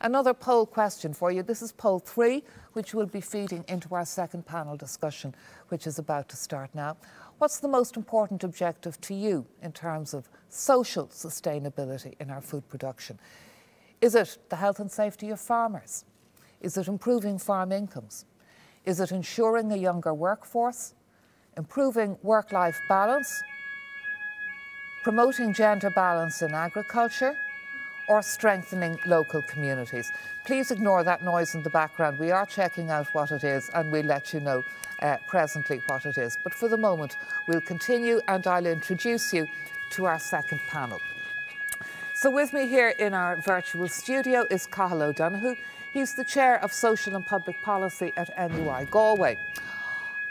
Another poll question for you. This is poll 3, which will be feeding into our second panel discussion, which is about to start now. What's the most important objective to you in terms of social sustainability in our food production? Is it the health and safety of farmers? Is it improving farm incomes? Is it ensuring a younger workforce? Improving work-life balance? Promoting gender balance in agriculture? Or strengthening local communities? Please ignore that noise in the background. We are checking out what it is and we'll let you know presently what it is. But for the moment, we'll continue and I'll introduce you to our second panel. So with me here in our virtual studio is Cathal O'Donoghue. He's the Chair of Social and Public Policy at NUI Galway.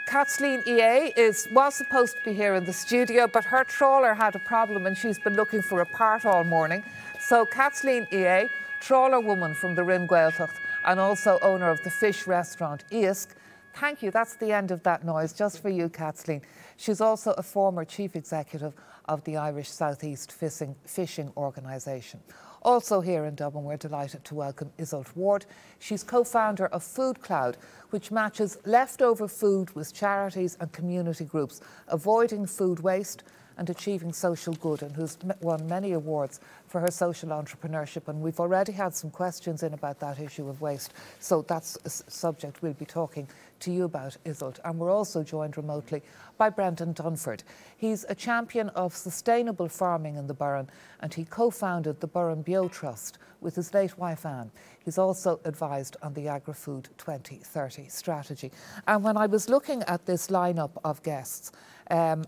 Caitlín Uí Aodha was supposed to be here in the studio, but her trawler had a problem and she's been looking for a part all morning. So Caitlín Uí Aodha, trawler woman from the Burrenbeo and also owner of the fish restaurant Iseult. Thank you, that's the end of that noise, just for you, Caitlín. She's also a former chief executive of the Irish Southeast Fishing Organisation. Also here in Dublin, we're delighted to welcome Iseult Ward. She's co-founder of FoodCloud, which matches leftover food with charities and community groups, avoiding food waste and achieving social good, and who's won many awards for her social entrepreneurship. And we've already had some questions in about that issue of waste. So that's a subject we'll be talking to you about, Iseult. And we're also joined remotely by Brendan Dunford. He's a champion of sustainable farming in the Burren, and he co-founded the Burrenbeo Trust with his late wife Anne. He's also advised on the Agri-Food 2030 strategy. And when I was looking at this lineup of guests, and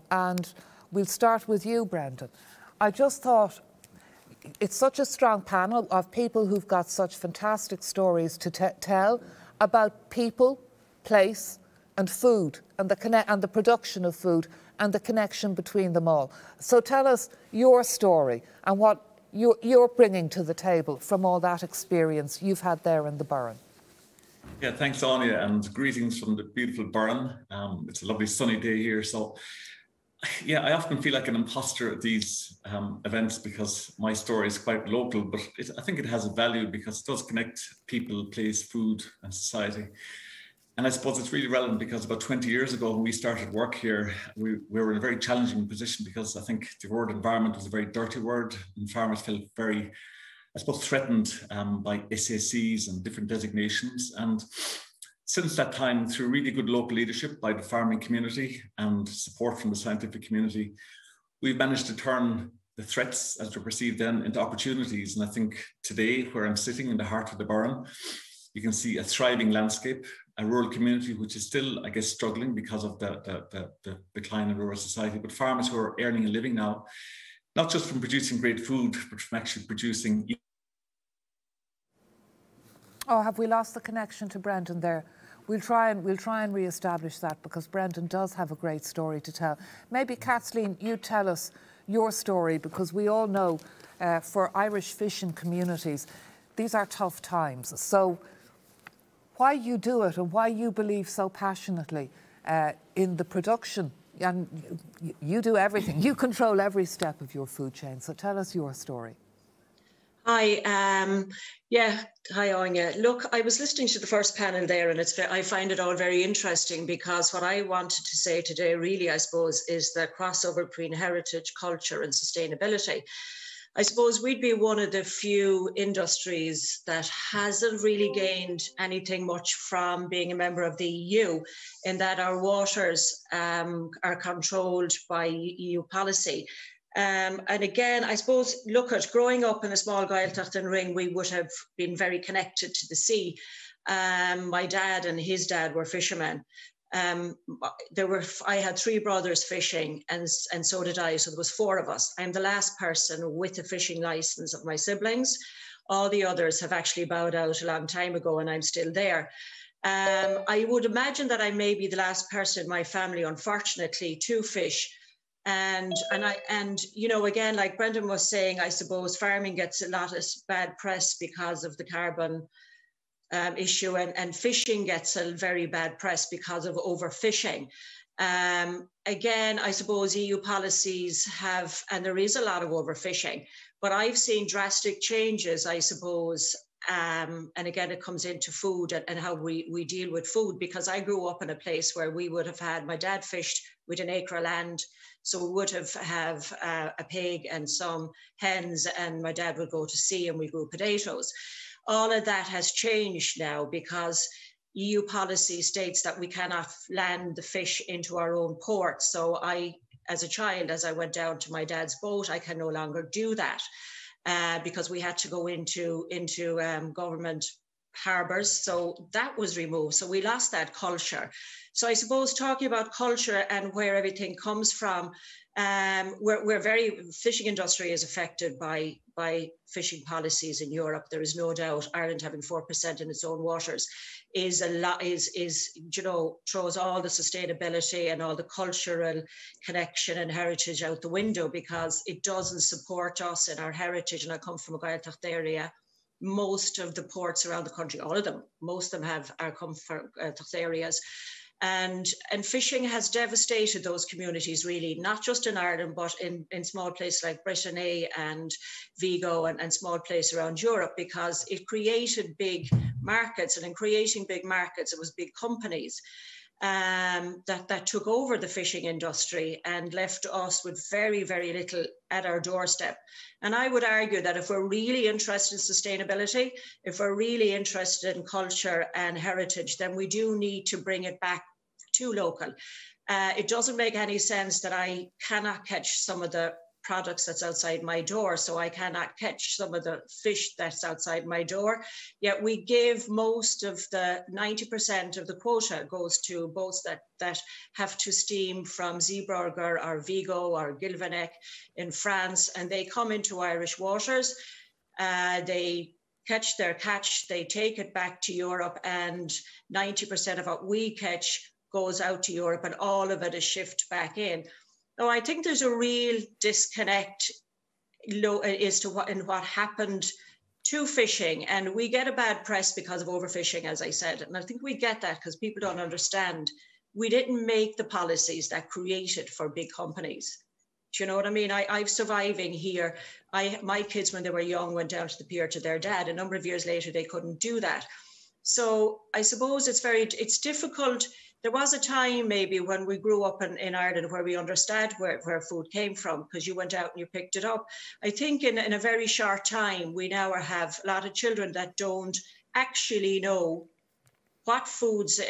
we'll start with you, Brendan, I just thought it's such a strong panel of people who've got such fantastic stories to tell about people, place and food and the production of food and the connection between them all. So tell us your story and what you're bringing to the table from all that experience you've had there in the Burren. Yeah, thanks, Anya, and greetings from the beautiful Burren. It's a lovely sunny day here. So yeah, I often feel like an imposter at these events because my story is quite local, but I think it has a value because it does connect people, place, food and society. And I suppose it's really relevant because about 20 years ago when we started work here, we were in a very challenging position because I think the word environment was a very dirty word and farmers felt very, I suppose, threatened by SACs and different designations. And since that time, through really good local leadership by the farming community and support from the scientific community, we've managed to turn the threats as they're perceived then into opportunities. And I think today, where I'm sitting in the heart of the Burren, you can see a thriving landscape, a rural community which is still, I guess, struggling because of the decline in rural society, but farmers who are earning a living now, not just from producing great food, but from actually producing. Oh, have we lost the connection to Brendan there? We'll try and re-establish that because Brendan does have a great story to tell. Maybe Caitlín, you tell us your story because we all know for Irish fishing communities, these are tough times. So why you do it and why you believe so passionately in the production, and you do everything, you control every step of your food chain. So tell us your story. Hi, hi Anya. Look, I was listening to the first panel there and I find it all very interesting because what I wanted to say today really, I suppose, is the crossover between heritage, culture and sustainability. I suppose we'd be one of the few industries that hasn't really gained anything much from being a member of the EU in that our waters are controlled by EU policy. And again, I suppose, look at growing up in a small Gaeltacht and ring, we would have been very connected to the sea. My dad and his dad were fishermen. I had 3 brothers fishing and so did I. So there was 4 of us. I'm the last person with a fishing license of my siblings. All the others have actually bowed out a long time ago and I'm still there. I would imagine that I may be the last person in my family, unfortunately, to fish. And you know, again, like Brendan was saying, I suppose farming gets a lot of bad press because of the carbon issue, and fishing gets a very bad press because of overfishing. Again, I suppose EU policies have, and there is a lot of overfishing, but I've seen drastic changes, I suppose, And again, it comes into food and how we deal with food, because I grew up in a place where we would have had, my dad fished with an acre of land. So we would have a pig and some hens, and my dad would go to sea and we grew potatoes. All of that has changed now because EU policy states that we cannot land the fish into our own port. So as a child, as I went down to my dad's boat, I can no longer do that. Because we had to go into government harbours. So that was removed. So we lost that culture. So I suppose talking about culture and where everything comes from, fishing industry is affected by fishing policies in Europe. There is no doubt. Ireland having 4% in its own waters is throws all the sustainability and all the cultural connection and heritage out the window, because it doesn't support us in our heritage. And I come from a Gaeltacht area. Most of the ports around the country, all of them, most of them come from Gaeltacht areas. And fishing has devastated those communities, really, not just in Ireland, but in small places like Brittany and Vigo and small places around Europe, because it created big markets. And in creating big markets, it was big companies that took over the fishing industry and left us with very, very little at our doorstep. And I would argue that if we're really interested in sustainability, if we're really interested in culture and heritage, then we do need to bring it back to local. It doesn't make any sense that I cannot catch some of the products that's outside my door, so I cannot catch some of the fish that's outside my door. Yet we give most of the 90% of the quota goes to boats that have to steam from Zeebrugge or Vigo or Gilvinec in France, and they come into Irish waters. They catch their catch, they take it back to Europe, and 90% of what we catch goes out to Europe, and all of it is shipped back in. So I think there's a real disconnect as to what happened to fishing. And we get a bad press because of overfishing, as I said. And I think we get that because people don't understand. We didn't make the policies that created for big companies. Do you know what I mean? I'm surviving here. My kids, when they were young, went down to the pier to their dad. A number of years later, they couldn't do that. So I suppose it's difficult. There was a time maybe when we grew up in Ireland where we understood where food came from, because you went out and you picked it up. I think in a very short time, we now have a lot of children that don't actually know what foods,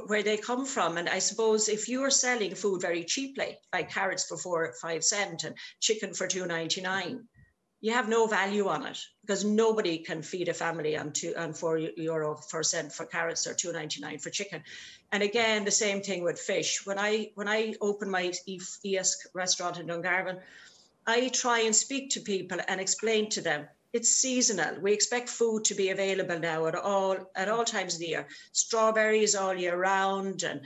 where they come from. And I suppose if you are selling food very cheaply, like carrots for 4 or 5 cents and chicken for €2.99, you have no value on it, because nobody can feed a family on €4 per cent for carrots or €2.99 for chicken. And again, the same thing with fish. When I open my Iseult restaurant in Dungarvan, I try and speak to people and explain to them it's seasonal. We expect food to be available now at all times of the year. Strawberries all year round, and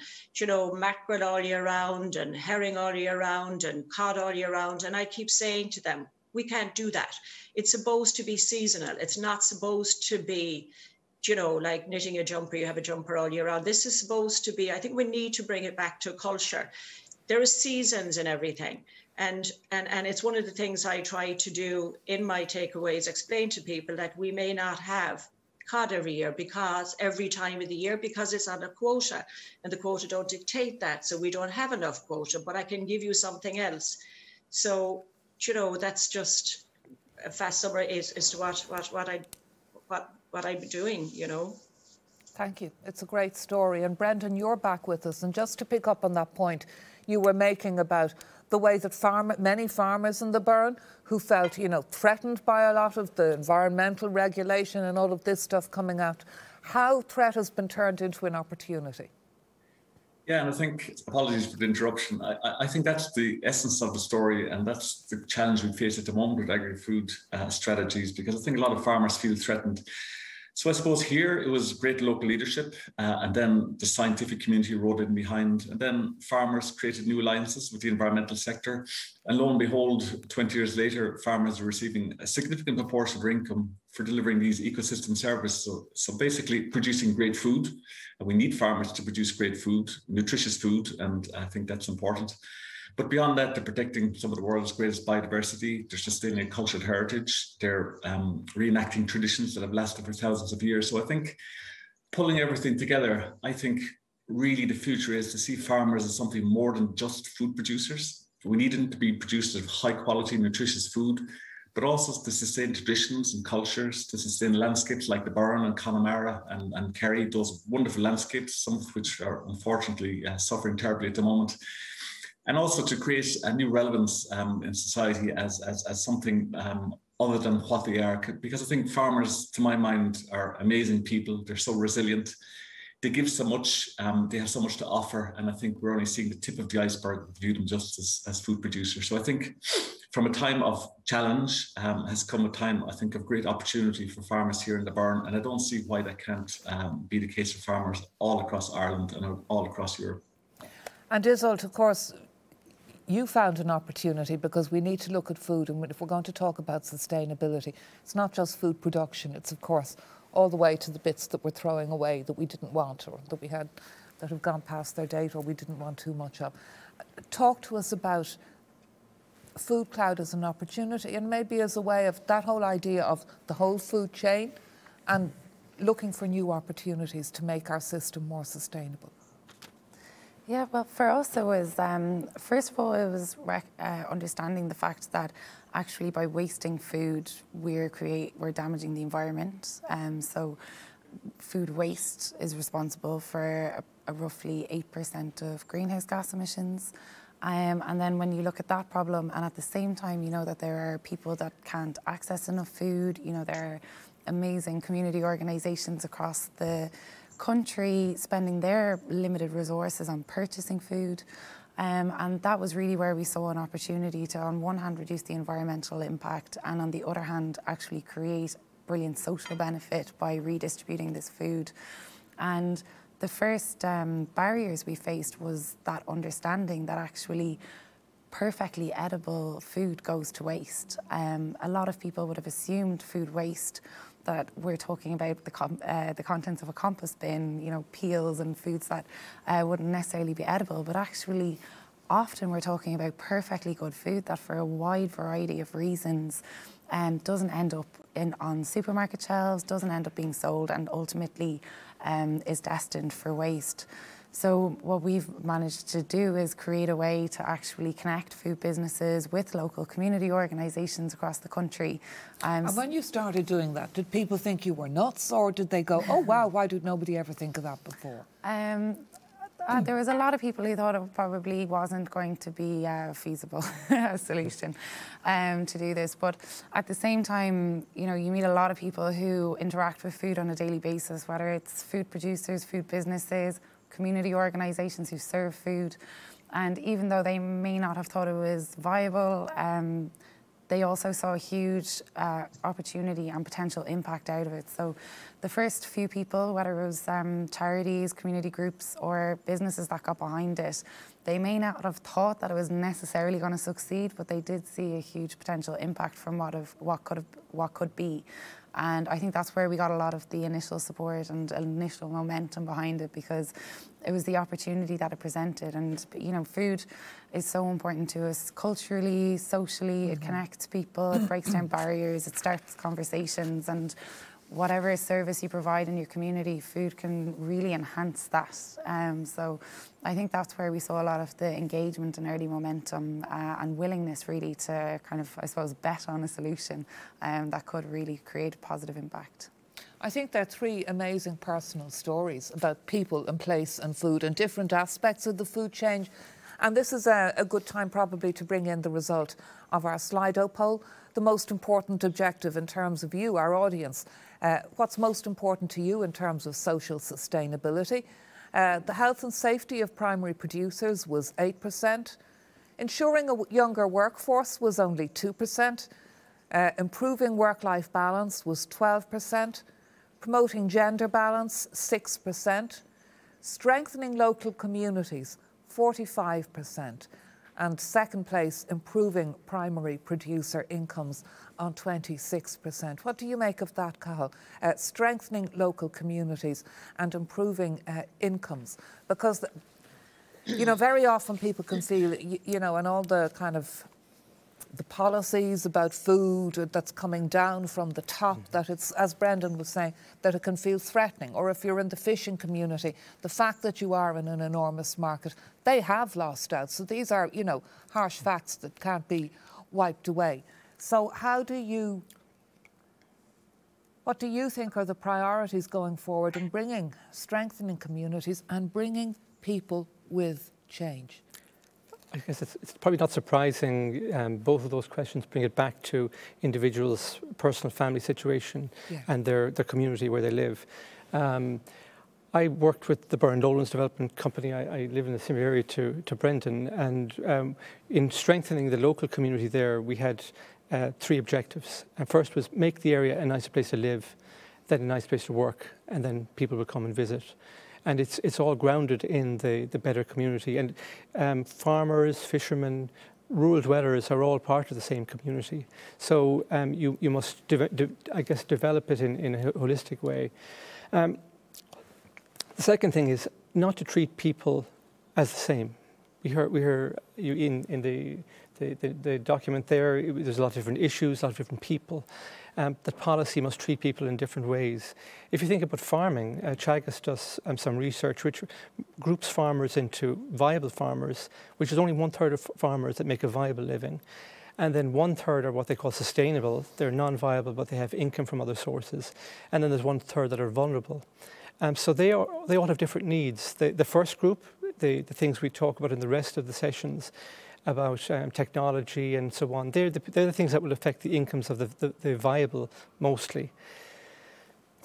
mackerel all year round, and herring all year round, and cod all year round. And I keep saying to them, we can't do that. It's supposed to be seasonal. It's not supposed to be, like knitting a jumper, you have a jumper all year round. This is supposed to be, I think we need to bring it back to culture. There are seasons in everything. And it's one of the things I try to do in my takeaways, explain to people that we may not have cod every year, because every time of the year, because it's on a quota, and the quota don't dictate that. So we don't have enough quota, but I can give you something else. So, that's just a fast summary as to what I'm doing, Thank you. It's a great story. And Brendan, you're back with us. And just to pick up on that point you were making about the way that many farmers in the Burren who felt, threatened by a lot of the environmental regulation and all of this stuff coming out, how threat has been turned into an opportunity. Yeah, and I think, apologies for the interruption, I think that's the essence of the story, and that's the challenge we face at the moment with agri-food strategies, because I think a lot of farmers feel threatened. So I suppose here it was great local leadership, and then the scientific community rode in behind, and then farmers created new alliances with the environmental sector. And lo and behold, 20 years later, farmers are receiving a significant proportion of their income for delivering these ecosystem services. So basically producing great food. And we need farmers to produce great food, nutritious food, and I think that's important. But beyond that, they're protecting some of the world's greatest biodiversity. They're sustaining cultural heritage. They're reenacting traditions that have lasted for thousands of years. So I think pulling everything together, I think really the future is to see farmers as something more than just food producers. We need them to be producers of high quality, nutritious food, but also to sustain traditions and cultures, to sustain landscapes like the Burren and Connemara and Kerry, those wonderful landscapes, some of which are unfortunately suffering terribly at the moment. And also to create a new relevance in society as something other than what they are. Because I think farmers, to my mind, are amazing people. They're so resilient. They give so much, they have so much to offer. And I think we're only seeing the tip of the iceberg, view them just as food producers. So I think from a time of challenge has come a time, I think, of great opportunity for farmers here in the Burren. And I don't see why that can't be the case for farmers all across Ireland and all across Europe. And Iseult, of course, you found an opportunity because we need to look at food. And if we're going to talk about sustainability, it's not just food production. It's, of course, all the way to the bits that we're throwing away that we didn't want or that we had that have gone past their date or we didn't want too much of. Talk to us about FoodCloud as an opportunity and maybe as a way of that whole idea of the whole food chain and looking for new opportunities to make our system more sustainable. Yeah, well, for us it was, first of all, it was understanding the fact that actually by wasting food, we're damaging the environment. So food waste is responsible for a roughly 8% of greenhouse gas emissions. And then when you look at that problem, and at the same time, you know that there are people that can't access enough food, you know, there are amazing community organisations across the country spending their limited resources on purchasing food. And that was really where we saw an opportunity to, on one hand, reduce the environmental impact, and on the other hand, actually create brilliant social benefit by redistributing this food. And the first barriers we faced was that understanding that actually perfectly edible food goes to waste. A lot of people would have assumed food waste, that we're talking about the contents of a compost bin, you know, peels and foods that wouldn't necessarily be edible, but actually often we're talking about perfectly good food that for a wide variety of reasons doesn't end up on supermarket shelves, doesn't end up being sold, and ultimately is destined for waste. So what we've managed to do is create a way to actually connect food businesses with local community organisations across the country. And when you started doing that, did people think you were nuts, or did they go, oh wow, why did nobody ever think of that before? There was a lot of people who thought it probably wasn't going to be a feasible solution to do this. But at the same time, you know, you meet a lot of people who interact with food on a daily basis, whether it's food producers, food businesses, community organisations who serve food. And even though they may not have thought it was viable, they also saw a huge opportunity and potential impact out of it. So the first few people, whether it was charities, community groups or businesses that got behind it, they may not have thought that it was necessarily going to succeed, but they did see a huge potential impact from what could be. And I think that's where we got a lot of the initial support and initial momentum behind it, because it was the opportunity that it presented. And, you know, food is so important to us culturally, socially. It connects people, it breaks down barriers, it starts conversations, and whatever service you provide in your community, food can really enhance that. So I think that's where we saw a lot of the engagement and early momentum and willingness really to kind of, I suppose, bet on a solution that could really create a positive impact. I think there are three amazing personal stories about people and place and food and different aspects of the food chain. And this is a good time probably to bring in the result of our Slido poll. The most important objective in terms of you, our audience. What's most important to you in terms of social sustainability? The health and safety of primary producers was 8%. Ensuring a younger workforce was only 2%. Improving work-life balance was 12%. Promoting gender balance, 6%. Strengthening local communities, 45%. And second place, improving primary producer incomes on 26%. What do you make of that, Cathal? Strengthening local communities and improving incomes. Because You know, very often people can feel, you know, and all the kind of the policies about food that's coming down from the top, that it's, as Brendan was saying, that it can feel threatening. Or if you're in the fishing community, the fact that you are in an enormous market, they have lost out. So these are, you know, harsh facts that can't be wiped away. So what do you think are the priorities going forward in strengthening communities and bringing people with change? I guess it's probably not surprising, both of those questions bring it back to individuals' personal family situation and their community where they live. I worked with the Burren Development Company. I live in a similar area to Brendan, and in strengthening the local community there, we had 3 objectives. And first was make the area a nicer place to live, then a nice place to work, and then people would come and visit. And it's all grounded in the better community. And farmers, fishermen, rural dwellers are all part of the same community. So you must, I guess, develop it in a holistic way. The second thing is not to treat people as the same. We hear you in the document there, there's a lot of different issues, a lot of different people. That policy must treat people in different ways. If you think about farming, Teagasc does some research which groups farmers into viable farmers, which is only 1/3 of farmers that make a viable living. And then 1/3 are what they call sustainable. They're non-viable, but they have income from other sources. And then there's 1/3 that are vulnerable. So they all have different needs. The first group, the things we talk about in the rest of the sessions, about technology and so on, they're the things that will affect the incomes of the viable mostly.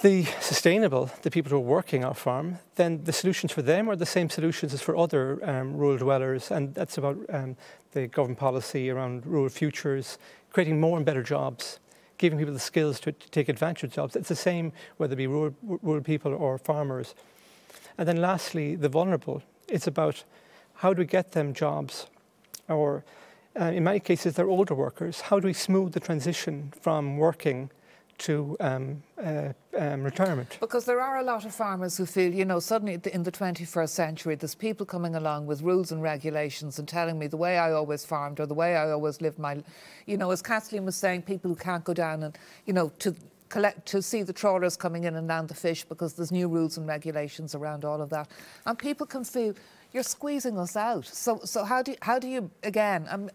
The sustainable, the people who are working our farm, then the solutions for them are the same solutions as for other rural dwellers, and that's about the government policy around rural futures, creating more and better jobs, giving people the skills to take advantage of jobs. It's the same whether it be rural people or farmers. And then lastly, the vulnerable. It's about how do we get them jobs? Or in many cases, they're older workers. How do we smooth the transition from working to retirement? Because there are a lot of farmers who feel, you know, suddenly in the 21st century, there's people coming along with rules and regulations and telling me the way I always farmed or the way I always lived my, you know, as Caitlín was saying, people who can't go down and, you know, to see the trawlers coming in and land the fish because there's new rules and regulations around all of that. And people can feel, you're squeezing us out. So how do you again,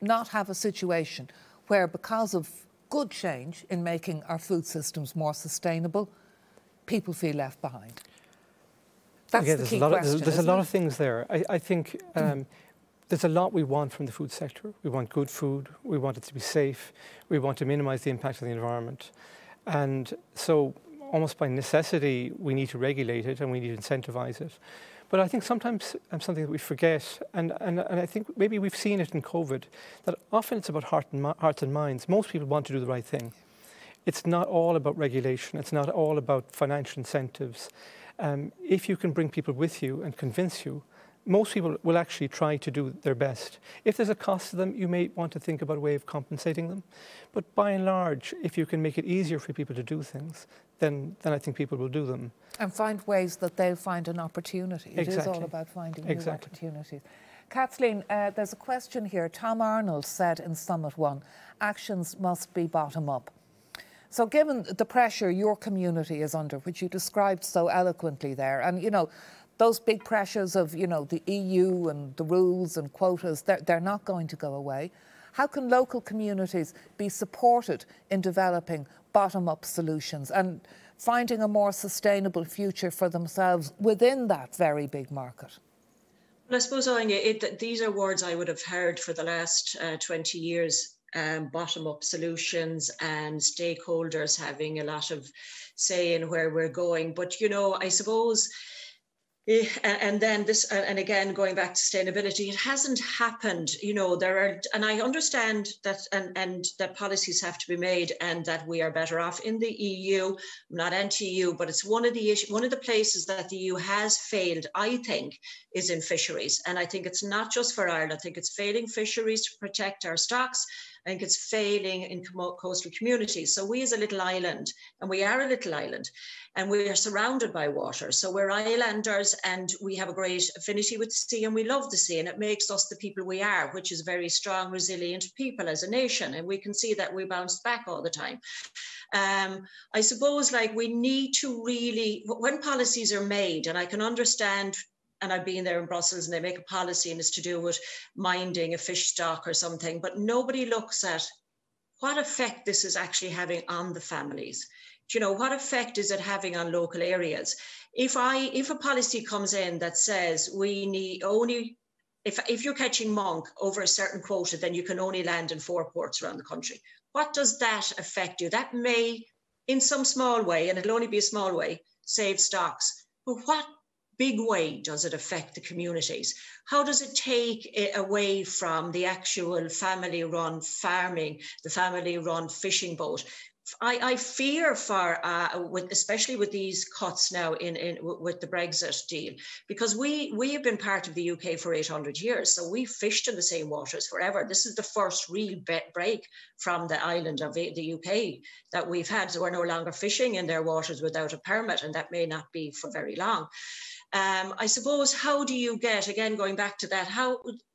not have a situation where because of good change in making our food systems more sustainable, people feel left behind? That's the key question. There's a lot of things there. I think there's a lot we want from the food sector. We want good food. We want it to be safe. We want to minimise the impact of the environment. And so almost by necessity, we need to regulate it and we need to incentivise it. But I think sometimes something that we forget, and I think maybe we've seen it in COVID, that often it's about hearts and minds. Most people want to do the right thing. It's not all about regulation. It's not all about financial incentives. If you can bring people with you and convince you, most people will actually try to do their best. If there's a cost to them, you may want to think about a way of compensating them. But by and large, if you can make it easier for people to do things, then I think people will do them. And find ways that they'll find an opportunity. It Exactly. is all about finding new opportunities. Caitlín, there's a question here. Tom Arnold said in Summit 1, actions must be bottom up. So given the pressure your community is under, which you described so eloquently there, and, you know, those big pressures of, you know, the EU and the rules and quotas, they're not going to go away. How can local communities be supported in developing bottom-up solutions and finding a more sustainable future for themselves within that very big market? Well, I suppose, Anya, these are words I would have heard for the last 20 years, bottom-up solutions and stakeholders having a lot of say in where we're going. But, you know, I suppose... And then this, and again, going back to sustainability, it hasn't happened. You know, there are, and I understand that, and that policies have to be made, and that we are better off in the EU. I'm not anti-EU, but it's one of the places that the EU has failed, I think, is in fisheries. And I think it's not just for Ireland. I think it's failing fisheries to protect our stocks. I think it's failing in coastal communities. So we as a little island, and we are a little island, and we are surrounded by water. So we're islanders, and we have a great affinity with the sea, and we love the sea, and it makes us the people we are, which is very strong, resilient people as a nation. And we can see that we bounce back all the time. I suppose, like, we need to really, when policies are made, and I can understand, and I've been there in Brussels, and they make a policy and it's to do with minding a fish stock or something, but nobody looks at what effect this is actually having on the families. You know, what effect is it having on local areas? If a policy comes in that says we need only, if you're catching monk over a certain quota, then you can only land in 4 ports around the country. What does that affect you? That may, in some small way, and it'll only be a small way, save stocks. But what big way does it affect the communities? How does it take it away from the actual family-run farming, the family-run fishing boat? I fear for, especially with these cuts now with the Brexit deal, because we have been part of the UK for 800 years. So we fished in the same waters forever. This is the first real break from the island of the UK that we've had. So we're no longer fishing in their waters without a permit, and that may not be for very long. I suppose, how do you get, again, going back to that,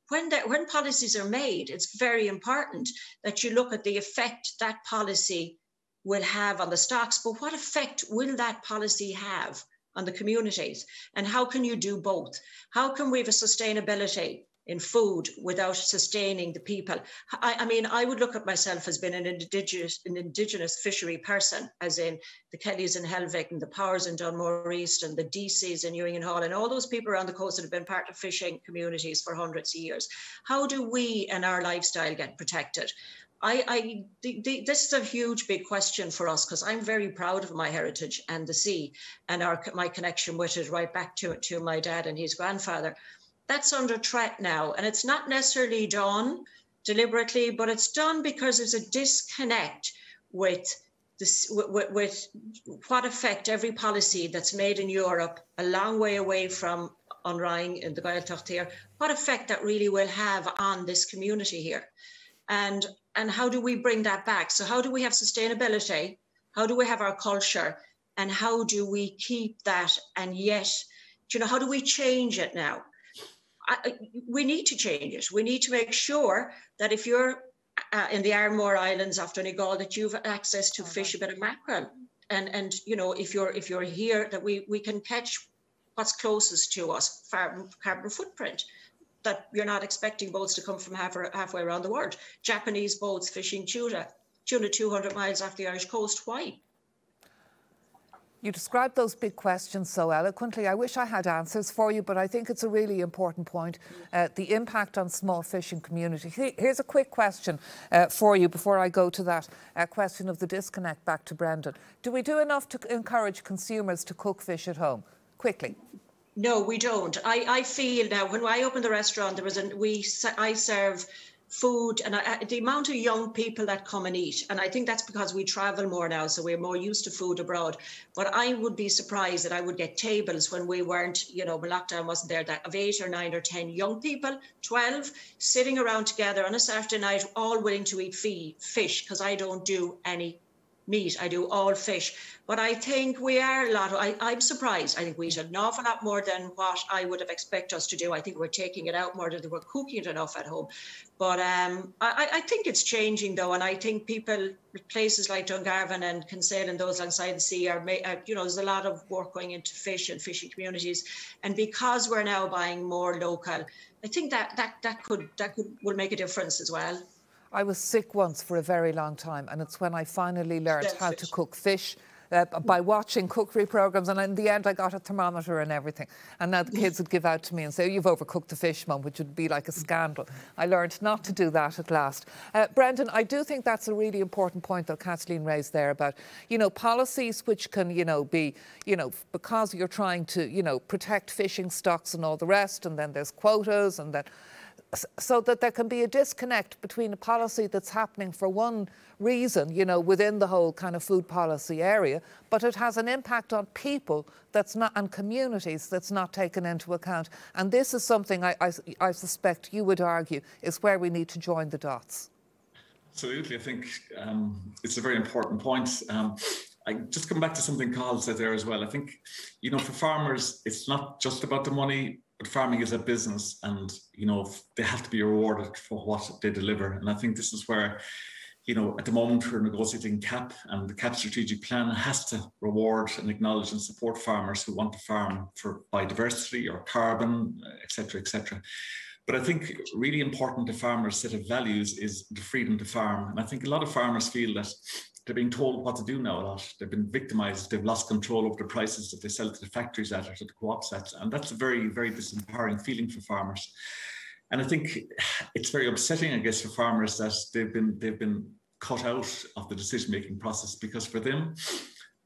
when policies are made, it's very important that you look at the effect that policy will have on the stocks, but what effect will that policy have on the communities? And how can you do both? How can we have a sustainability in food without sustaining the people? I mean, I would look at myself as being an indigenous fishery person, as in the Kellys in Helvick and the Powers in Dunmore East and the DCs in Ewing and Hall and all those people around the coast that have been part of fishing communities for hundreds of years. How do we and our lifestyle get protected? This is a huge, big question for us, because I'm very proud of my heritage and the sea and my connection with it, right back to my dad and his grandfather. That's under threat now. And it's not necessarily done deliberately, but it's done because there's a disconnect with what effect every policy that's made in Europe, a long way away from Unrhying in the Gaeltacht here, what effect that really will have on this community here. And how do we bring that back? So how do we have sustainability? How do we have our culture? And how do we keep that? And yet, you know, how do we change it now? We need to change it. We need to make sure that if you're in the Ardmore Islands off Donegal, that you've access to fish a bit of mackerel. And you know, if you're here, that we can catch what's closest to us, carbon footprint, that you're not expecting boats to come from halfway around the world. Japanese boats fishing tuna 200 miles off the Irish coast. Why? You described those big questions so eloquently. I wish I had answers for you, but I think it's a really important point. The impact on small fishing communities. Here's a quick question for you before I go to that question of the disconnect back to Brendan. Do we do enough to encourage consumers to cook fish at home? Quickly. No, we don't. I feel now, when I opened the restaurant, I serve food, and the amount of young people that come and eat, and I think that's because we travel more now, so we're more used to food abroad. But I would be surprised that I would get tables when we weren't, you know, when lockdown wasn't there, that of 8 or 9 or 10 young people, 12, sitting around together on a Saturday night, all willing to eat fish, because I don't do any meat, I do all fish. But I think we are I'm surprised. I think we eat an awful lot more than what I would have expected us to do. I think we're taking it out more than we're cooking it enough at home. But I think it's changing though, and I think places like Dungarvan and Kinsale and those alongside the sea you know, there's a lot of work going into fish and fishing communities, and because we're now buying more local, I think that will make a difference as well. I was sick once for a very long time, and it's when I finally learned how to cook fish by watching cookery programs, and in the end I got a thermometer and everything. And now the kids would give out to me and say, oh, you've overcooked the fish, Mum, which would be like a scandal. I learned not to do that at last. Brendan, I do think that's a really important point that Caitlín raised there about, you know, policies which can, you know, be, you know, because you're trying to, you know, protect fishing stocks and all the rest, and then there's quotas, and then so that there can be a disconnect between a policy that's happening for one reason, you know, within the whole kind of food policy area, but it has an impact on people that's not, and communities that's not taken into account. And this is something I suspect you would argue is where we need to join the dots. Absolutely, I think it's a very important point. I just come back to something Cathal said there as well. I think, you know, for farmers, it's not just about the money, but farming is a business, and, you know, they have to be rewarded for what they deliver. And I think this is where, you know, at the moment we're negotiating CAP, and the CAP strategic plan has to reward and acknowledge and support farmers who want to farm for biodiversity or carbon, etc., etc. But I think really important to farmers' set of values is the freedom to farm. And I think a lot of farmers feel that they're being told what to do now a lot. They've been victimized. They've lost control over the prices that they sell to the factories at or to the co-ops at. And that's a very, very disempowering feeling for farmers. And I think it's very upsetting, I guess, for farmers that they've been cut out of the decision-making process, because for them,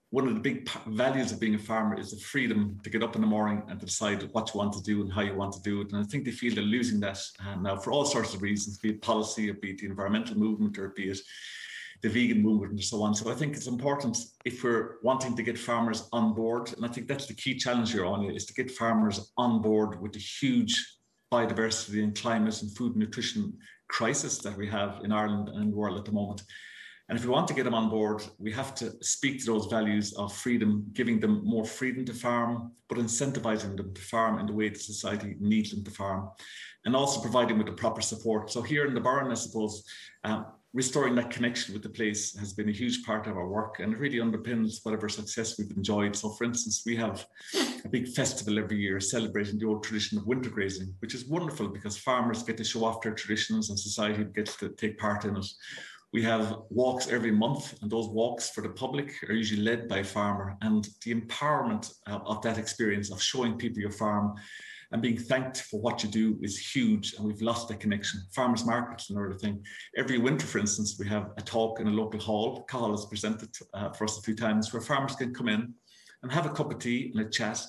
one of the big values of being a farmer is the freedom to get up in the morning and to decide what you want to do and how you want to do it. And I think they feel they're losing that now for all sorts of reasons, be it policy, or be it the environmental movement, or be it the vegan movement and so on. So I think it's important, if we're wanting to get farmers on board, and I think that's the key challenge here, Anya, is to get farmers on board with the huge biodiversity and climate and food and nutrition crisis that we have in Ireland and the world at the moment. And if we want to get them on board, we have to speak to those values of freedom, giving them more freedom to farm, but incentivizing them to farm in the way that society needs them to farm, and also providing with the proper support. So here in the Burren, I suppose, restoring that connection with the place has been a huge part of our work, and it really underpins whatever success we've enjoyed. So for instance, we have a big festival every year celebrating the old tradition of winter grazing, which is wonderful because farmers get to show off their traditions and society gets to take part in it. We have walks every month, and those walks for the public are usually led by a farmer, and the empowerment of that experience of showing people your farm and being thanked for what you do is huge, and we've lost that connection. Farmers markets, another thing. Every winter, for instance, we have a talk in a local hall. Cathal has presented for us a few times, where farmers can come in and have a cup of tea and a chat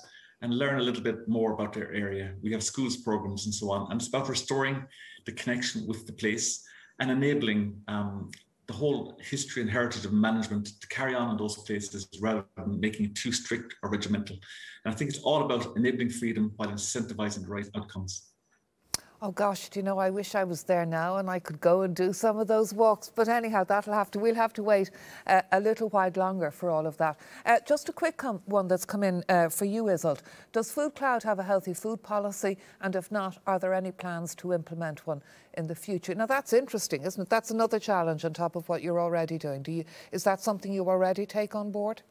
and learn a little bit more about their area. We have schools programs and so on, and it's about restoring the connection with the place and enabling the whole history and heritage of management to carry on in those places rather than making it too strict or regimental. And I think it's all about enabling freedom while incentivizing the right outcomes. Oh gosh, do you know, I wish I was there now and I could go and do some of those walks. But anyhow, we'll have to wait a little while longer for all of that. Just a quick one that's come in for you, Iseult. Does FoodCloud have a healthy food policy? And if not, are there any plans to implement one in the future? Now that's interesting, isn't it? That's another challenge on top of what you're already doing. Is that something you already take on board?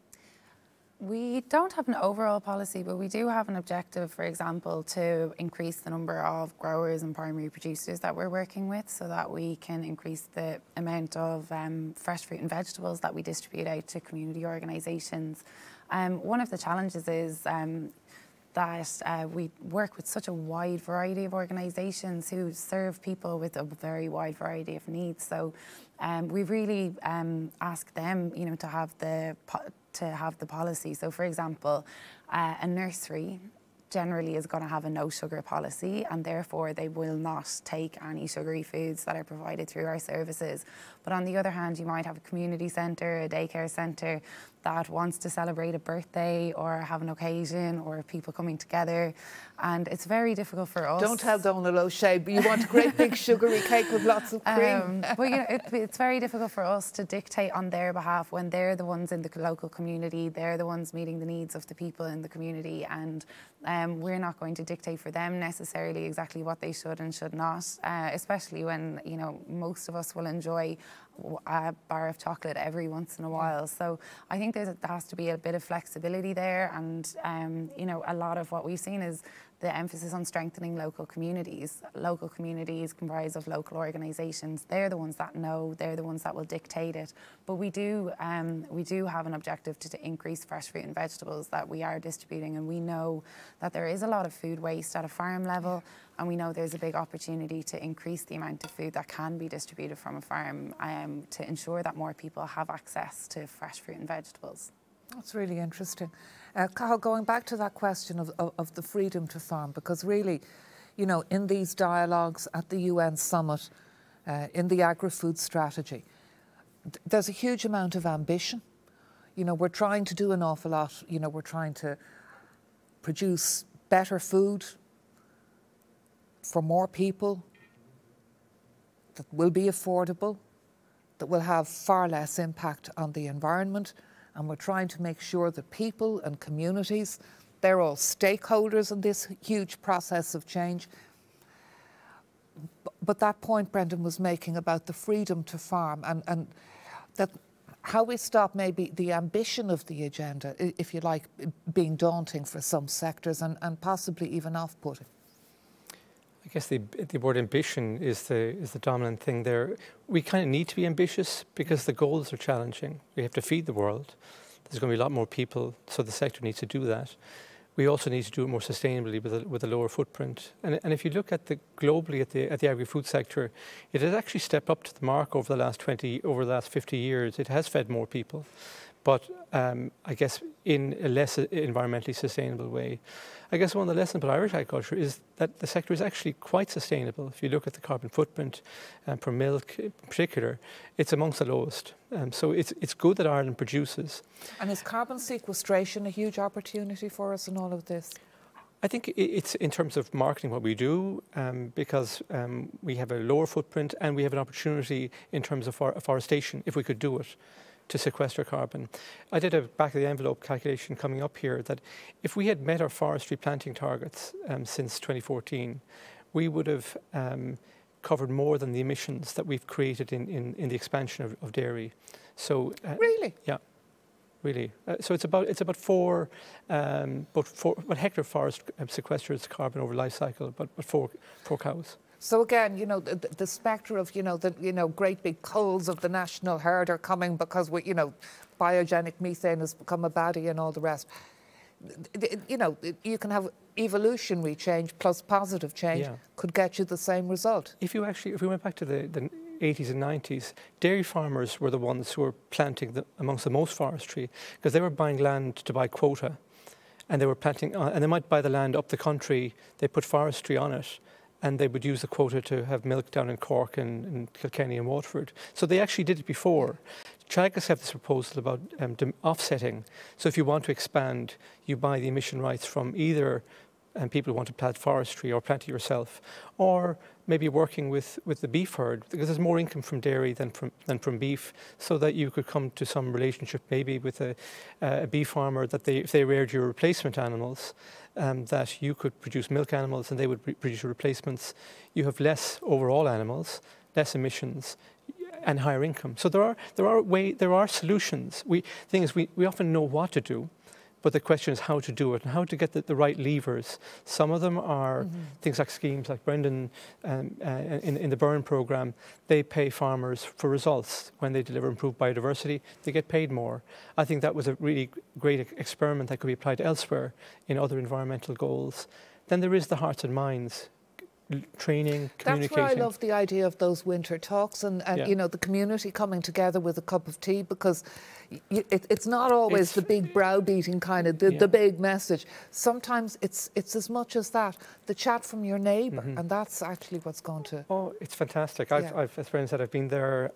We don't have an overall policy, but we do have an objective, for example, to increase the number of growers and primary producers that we're working with, so that we can increase the amount of fresh fruit and vegetables that we distribute out to community organisations. One of the challenges is that we work with such a wide variety of organisations who serve people with a very wide variety of needs. So we really ask them, you know, to have the policy. So, for example, a nursery generally is going to have a no sugar policy, and therefore they will not take any sugary foods that are provided through our services. But on the other hand, you might have a community centre, a daycare centre that wants to celebrate a birthday or have an occasion or people coming together, and it's very difficult for us. Don't tell Donald O'Shea, but you want a great big sugary cake with lots of cream. But you know, it's very difficult for us to dictate on their behalf when they're the ones in the local community, they're the ones meeting the needs of the people in the community, and we're not going to dictate for them necessarily exactly what they should and should not, especially when, you know, most of us will enjoy a bar of chocolate every once in a while. So I think there has to be a bit of flexibility there, and you know, a lot of what we've seen is the emphasis on strengthening local communities. Local communities comprise of local organisations. They're the ones that know, they're the ones that will dictate it. But we do have an objective to increase fresh fruit and vegetables that we are distributing, and we know that there is a lot of food waste at a farm level, and we know there's a big opportunity to increase the amount of food that can be distributed from a farm to ensure that more people have access to fresh fruit and vegetables. That's really interesting. Cathal, going back to that question of the freedom to farm, because really, you know, in these dialogues at the UN summit, in the Agri-Food Strategy, there's a huge amount of ambition. You know, we're trying to do an awful lot. You know, we're trying to produce better food for more people that will be affordable, that will have far less impact on the environment, and we're trying to make sure that people and communities, they're all stakeholders in this huge process of change. But that point Brendan was making about the freedom to farm and that how we stop maybe the ambition of the agenda, if you like, being daunting for some sectors and possibly even off-putting. I guess the word ambition is the dominant thing there. We kind of need to be ambitious because the goals are challenging. We have to feed the world. There's going to be a lot more people, so the sector needs to do that. We also need to do it more sustainably with a lower footprint. And if you look at globally at the agri-food sector, it has actually stepped up to the mark over the last 50 years. It has fed more people, but I guess in a less environmentally sustainable way. I guess one of the lessons about Irish agriculture is that the sector is actually quite sustainable. If you look at the carbon footprint per milk in particular, it's amongst the lowest. So it's good that Ireland produces. And is carbon sequestration a huge opportunity for us in all of this? I think it's in terms of marketing what we do, because we have a lower footprint and we have an opportunity in terms of afforestation, if we could do it, to sequester carbon. I did a back-of-the-envelope calculation coming up here that if we had met our forestry planting targets since 2014, we would have covered more than the emissions that we've created in the expansion of dairy. So really? Yeah, really. So it's about four hectare forest sequesters carbon over life cycle, but four cows. So again, the spectre of, great big culls of the national herd are coming because, biogenic methane has become a baddie and all the rest. You can have evolutionary change plus positive change could get you the same result. If we went back to the 80s and 90s, dairy farmers were the ones who were planting amongst the most forestry because they were buying land to buy quota, and they were planting, and they might buy the land up the country, they put forestry on it, and they would use the quota to have milk down in Cork and Kilkenny and Waterford. So they actually did it before. Teagasc have this proposal about offsetting. So if you want to expand, you buy the emission rights from either people who want to plant forestry or plant it yourself, or maybe working with the beef herd, because there's more income from dairy than from beef, so that you could come to some relationship maybe with a beef farmer that if they reared your replacement animals, that you could produce milk animals and they would produce your replacements. You have less overall animals, less emissions, and higher income. So there are solutions. We often know what to do, but the question is how to do it and how to get the right levers. Some of them are things like schemes like Brendan in the Burren programme. They pay farmers for results. When they deliver improved biodiversity, they get paid more. I think that was a really great experiment that could be applied elsewhere in other environmental goals. Then there is the hearts and minds. Training, communicating. That's where I love the idea of those winter talks and the community coming together with a cup of tea, because it's not always the big browbeating kind of the big message. Sometimes it's as much as that, the chat from your neighbour, and that's actually what's going to. Oh, it's fantastic. I've as Brendan said, I've been there.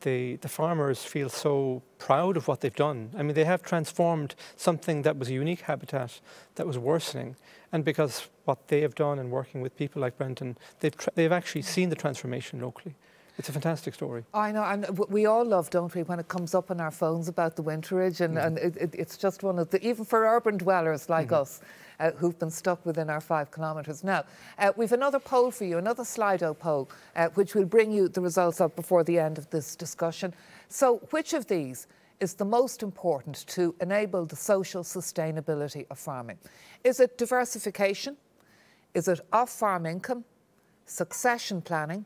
The farmers feel so proud of what they've done. I mean, they have transformed something that was a unique habitat that was worsening, and because what they have done and working with people like Brendan, they've actually seen the transformation locally. It's a fantastic story. I know, and we all love, don't we, when it comes up on our phones about the winterage, and it's just one of the, even for urban dwellers like us, who've been stuck within our 5 kilometres. Now, we've another poll for you, another Slido poll, which will bring you the results up before the end of this discussion. So, which of these is the most important to enable the social sustainability of farming? Is it diversification? Is it off-farm income? Succession planning?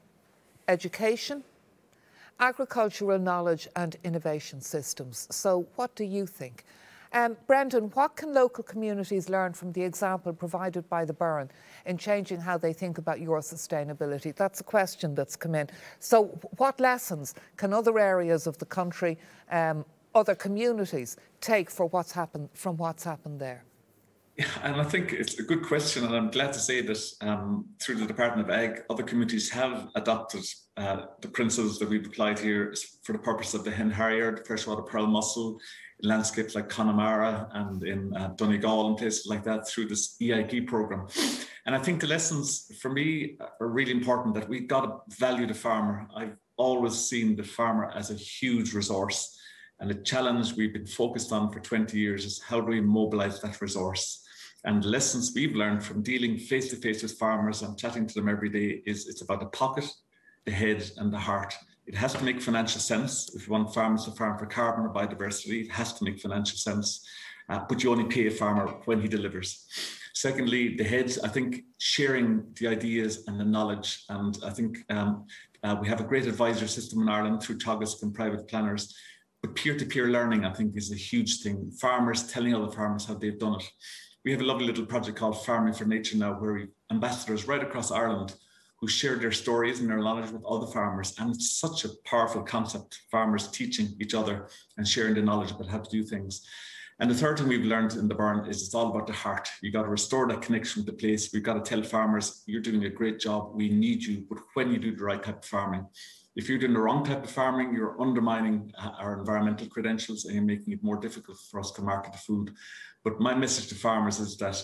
Education? Agricultural knowledge and innovation systems? So what do you think? Brendan, what can local communities learn from the example provided by the Burren in changing how they think about your sustainability? That's a question that's come in. So what lessons can other areas of the country, other communities take from what's happened there? Yeah, and I think it's a good question, and I'm glad to say that through the Department of Ag, other communities have adopted the principles that we've applied here for the purpose of the hen harrier, the freshwater pearl mussel, in landscapes like Connemara and in Donegal and places like that through this EIP program. And I think the lessons for me are really important, that we've got to value the farmer. I've always seen the farmer as a huge resource. And the challenge we've been focused on for 20 years is how do we mobilize that resource? And the lessons we've learned from dealing face-to-face with farmers and chatting to them every day is it's about the pocket, the head and the heart. It has to make financial sense. If you want farmers to farm for carbon or biodiversity, it has to make financial sense. But you only pay a farmer when he delivers. Secondly, the heads, I think sharing the ideas and the knowledge. And I think we have a great advisor system in Ireland through Teagasc and private planners. But peer-to-peer learning, I think, is a huge thing. Farmers telling other farmers how they've done it. We have a lovely little project called Farming for Nature now, where we have ambassadors right across Ireland who share their stories and their knowledge with other farmers. And it's such a powerful concept, farmers teaching each other and sharing the knowledge about how to do things. And the third thing we've learned in the Burren is it's all about the heart. You got to restore that connection with the place. We've got to tell farmers, you're doing a great job, we need you, but when you do the right type of farming. If you're doing the wrong type of farming, you're undermining our environmental credentials and you're making it more difficult for us to market the food. But my message to farmers is that,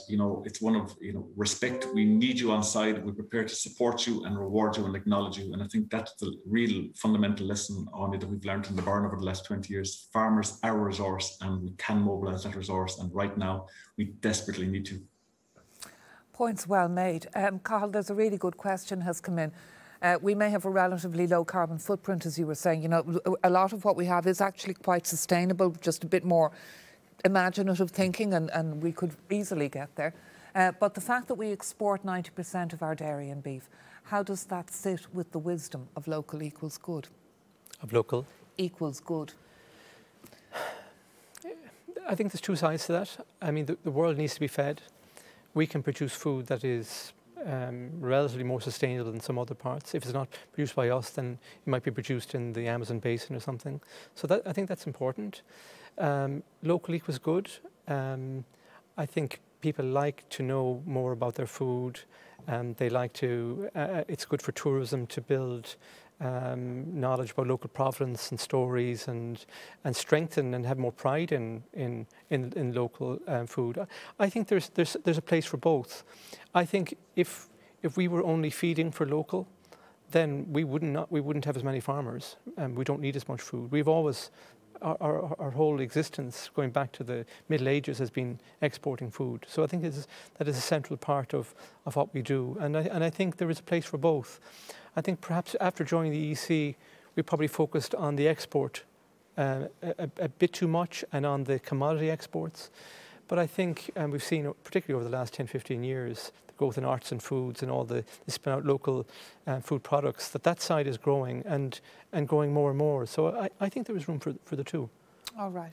it's one of, respect. We need you on side. We're prepared to support you and reward you and acknowledge you. And I think that's the real fundamental lesson on it that we've learned in the Burren over the last 20 years. Farmers are a resource and we can mobilise that resource. And right now, we desperately need to. Points well made. Cathal, there's a really good question has come in. We may have a relatively low carbon footprint, as you were saying. A lot of what we have is actually quite sustainable, just a bit more imaginative thinking, and we could easily get there. But the fact that we export 90% of our dairy and beef, how does that sit with the wisdom of local equals good? Of local? Equals good. I think there's two sides to that. I mean, the world needs to be fed. We can produce food that is relatively more sustainable than some other parts. If it's not produced by us, then it might be produced in the Amazon basin or something. So I think that's important. Local equals good. I think people like to know more about their food. They like to, it's good for tourism to build knowledge about local provenance and stories and strengthen and have more pride in local food. I think there's a place for both. I think if we were only feeding for local, then we wouldn't have as many farmers, and we don't need as much food. We've always our whole existence, going back to the Middle Ages, has been exporting food. So I think that is a central part of what we do, and I think there is a place for both. I think perhaps after joining the EC, we probably focused on the export a bit too much and on the commodity exports. But I think, and we've seen, particularly over the last 10, 15 years, the growth in arts and foods and all the spin out local food products, that side is growing and growing more and more. So I think there is room for the two. All right.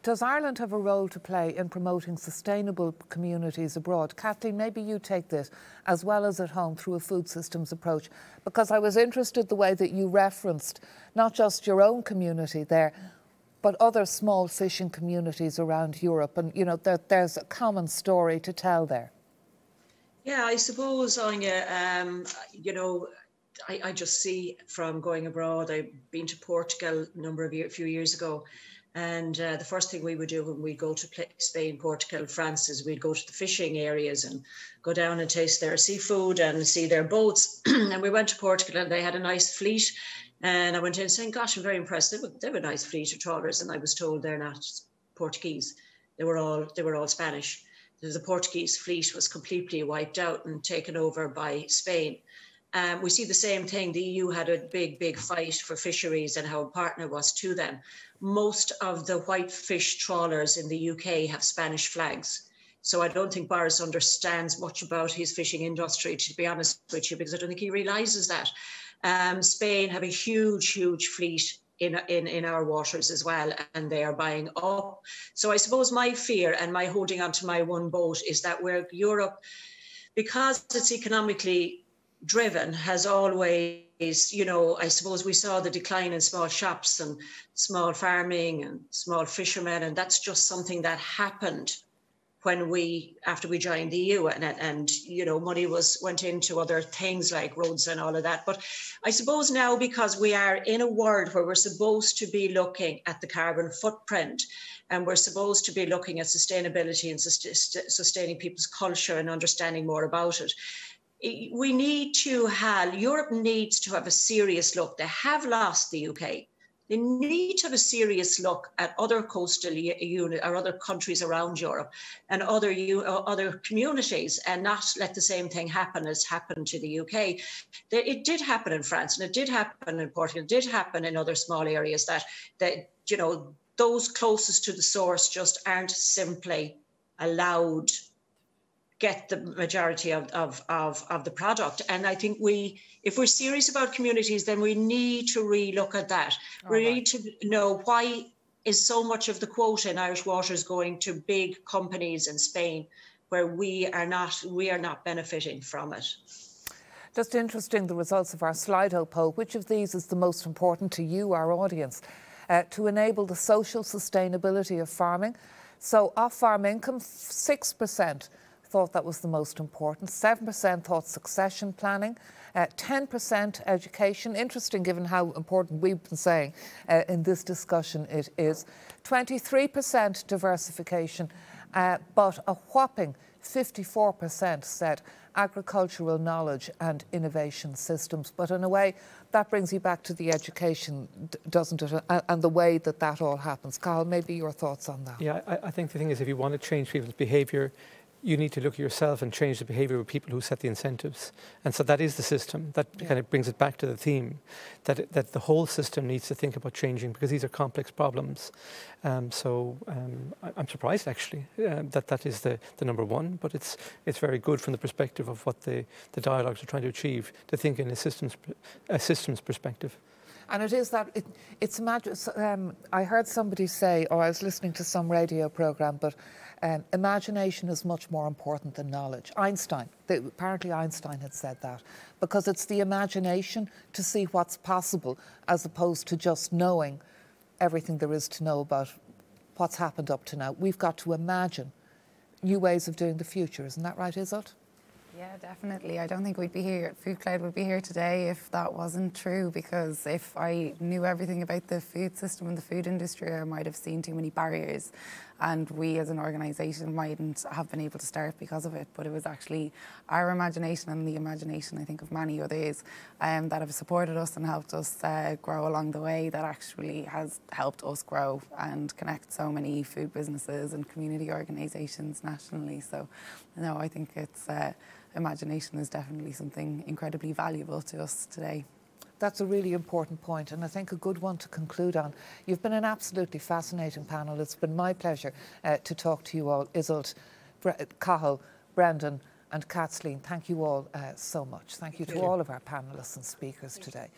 Does Ireland have a role to play in promoting sustainable communities abroad? Caitlín, maybe you take this, as well as at home, through a food systems approach, because I was interested the way that you referenced not just your own community there, but other small fishing communities around Europe, and there's a common story to tell there. Yeah, I suppose, Anya, I just see from going abroad. I've been to Portugal a few years ago. And the first thing we would do when we go to Spain, Portugal, France is we'd go to the fishing areas and go down and taste their seafood and see their boats. And we went to Portugal and they had a nice fleet. And I went in saying, gosh, I'm very impressed. They have a nice fleet of trawlers. And I was told they're not Portuguese. They were all Spanish. The Portuguese fleet was completely wiped out and taken over by Spain. We see the same thing. The EU had a big fight for fisheries and how important it was to them. Most of the whitefish trawlers in the UK have Spanish flags. So I don't think Boris understands much about his fishing industry, to be honest with you, because I don't think he realises that. Spain have a huge fleet in our waters as well, and they are buying up. So I suppose my fear and my holding on to my one boat is that where Europe, because it's economically driven, has always, I suppose we saw the decline in small shops and small farming and small fishermen, and that's just something that happened after we joined the EU, and money went into other things like roads and all of that. But I suppose now, because we are in a world where we're supposed to be looking at the carbon footprint, and we're supposed to be looking at sustainability and sustaining people's culture and understanding more about it, we need to have, Europe needs to have a serious look. They have lost the UK. They need to have a serious look at other coastal unit or other countries around Europe and other communities, and not let the same thing happen as happened to the UK. It did happen in France, and it did happen in Portugal, it did happen in other small areas that you know, those closest to the source just aren't simply allowed get the majority of the product. And I think if we're serious about communities, then we need to re-look at that. We need to know, why is so much of the quota in Irish waters going to big companies in Spain, where we are not benefiting from it? Just interesting, the results of our Slido poll. Which of these is the most important to you, our audience? To enable the social sustainability of farming. So off-farm income, 6% thought that was the most important. 7% thought succession planning. 10% education. Interesting, given how important we've been saying in this discussion it is. 23% diversification, but a whopping 54% said agricultural knowledge and innovation systems. But in a way, that brings you back to the education, doesn't it? And the way that all happens. Cathal, maybe your thoughts on that? Yeah, I think the thing is, if you want to change people's behaviour, you need to look at yourself and change the behaviour of people who set the incentives. And so that is the system. That kind of brings it back to the theme, that the whole system needs to think about changing, because these are complex problems. I'm surprised, actually, that is the number one, but it's very good from the perspective of what the dialogues are trying to achieve, to think in a systems perspective. And it is that, I heard somebody say, or I was listening to some radio programme, but imagination is much more important than knowledge. Apparently Einstein had said that, because it's the imagination to see what's possible, as opposed to just knowing everything there is to know about what's happened up to now. We've got to imagine new ways of doing the future. Isn't that right, Iseult? Yeah, definitely. I don't think we'd be here, FoodCloud would be here today if that wasn't true, because if I knew everything about the food system and the food industry, I might have seen too many barriers, and we as an organisation mightn't have been able to start because of it. But it was actually our imagination and the imagination, I think, of many others that have supported us and helped us grow along the way, that actually has helped us grow and connect so many food businesses and community organisations nationally. So, no, I think it's imagination is definitely something incredibly valuable to us today. That's a really important point, and I think a good one to conclude on. You've been an absolutely fascinating panel. It's been my pleasure to talk to you all. Iseult, Cathal, Brendan and Caitlín, thank you all so much. Thank you to all of our panellists and speakers today.